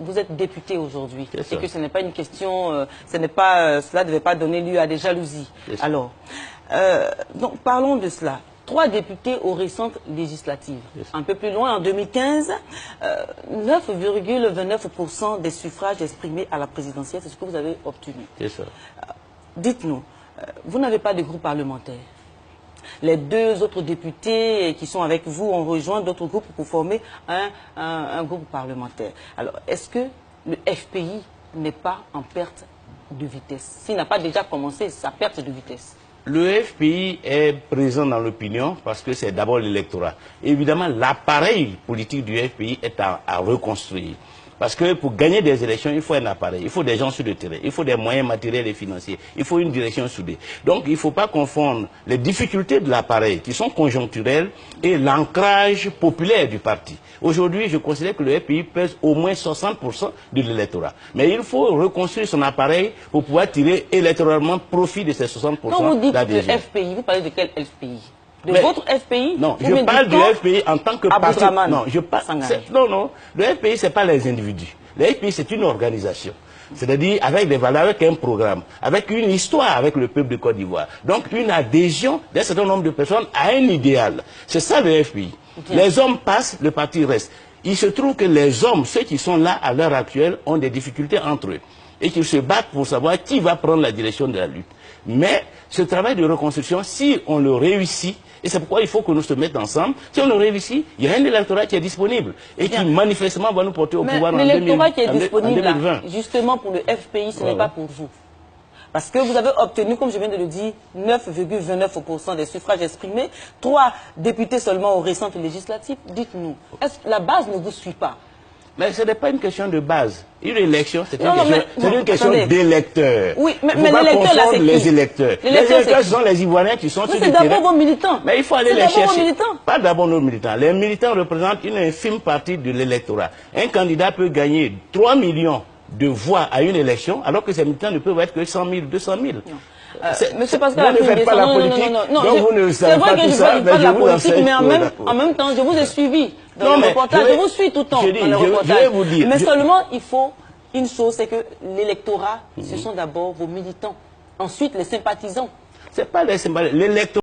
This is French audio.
vous êtes député aujourd'hui et que ce n'est pas une question, cela ne devait pas donner lieu à des jalousies. Alors, donc parlons de cela. 3 députés aux récentes législatives. Un peu plus loin, en 2015, 9,29% des suffrages exprimés à la présidentielle, c'est ce que vous avez obtenu. C'est ça. Dites-nous, vous n'avez pas de groupe parlementaire. Les 2 autres députés qui sont avec vous ont rejoint d'autres groupes pour former un groupe parlementaire. Alors, est-ce que le FPI n'est pas en perte de vitesse? S'il n'a pas déjà commencé sa perte de vitesse? Le FPI est présent dans l'opinion parce que c'est d'abord l'électorat. Évidemment, l'appareil politique du FPI est à reconstruire. Parce que pour gagner des élections, il faut un appareil, il faut des gens sur le terrain, il faut des moyens matériels et financiers, il faut une direction soudée. Donc il ne faut pas confondre les difficultés de l'appareil qui sont conjoncturelles et l'ancrage populaire du parti. Aujourd'hui, je considère que le FPI pèse au moins 60% de l'électorat. Mais il faut reconstruire son appareil pour pouvoir tirer électoralement profit de ces 60% d'adhésion. Quand vous dites le FPI, vous parlez de quel FPI? De votre FPI? Non, je parle du FPI en tant que parti. Non, non, le FPI, ce n'est pas les individus. Le FPI, c'est une organisation. C'est-à-dire avec des valeurs, avec un programme, avec une histoire avec le peuple de Côte d'Ivoire. Donc une adhésion d'un certain nombre de personnes à un idéal. C'est ça le FPI. Les hommes passent, le parti reste. Il se trouve que les hommes, ceux qui sont là à l'heure actuelle, ont des difficultés entre eux. Et qu'ils se battent pour savoir qui va prendre la direction de la lutte. Mais ce travail de reconstruction, si on le réussit, et c'est pourquoi il faut que nous se mettions ensemble, si on le réussit, il y a un électorat qui est disponible et qui manifestement va nous porter au pouvoir en 2020. L'électorat qui est disponible, là, justement pour le FPI, ce n'est pas pour vous. Parce que vous avez obtenu, comme je viens de le dire, 9,29% des suffrages exprimés, 3 députés seulement aux récentes législatives. Dites-nous, est-ce que la base ne vous suit pas? Mais ce n'est pas une question de base. Une élection, c'est une question d'électeurs. Oui, mais l'électeur, là, c'est les électeurs. Les électeurs, ce sont les Ivoiriens qui sont sur le terrain. C'est d'abord vos militants. Mais il faut aller les chercher. Pas d'abord nos militants. Les militants représentent une infime partie de l'électorat. Un candidat peut gagner 3 millions de voix à une élection, alors que ces militants ne peuvent être que 100 000, 200 000. Monsieur Pascal, vous ne faites pas la politique, donc vous ne savez pas tout ça, mais je vous enseigne. Mais en même temps, je vous ai suivi dans le reportage, je vous suis tout le temps dans le reportage. Je vais vous dire. Mais seulement, il faut une chose, c'est que l'électorat, ce sont d'abord vos militants, ensuite les sympathisants. C'est pas les sympathisants.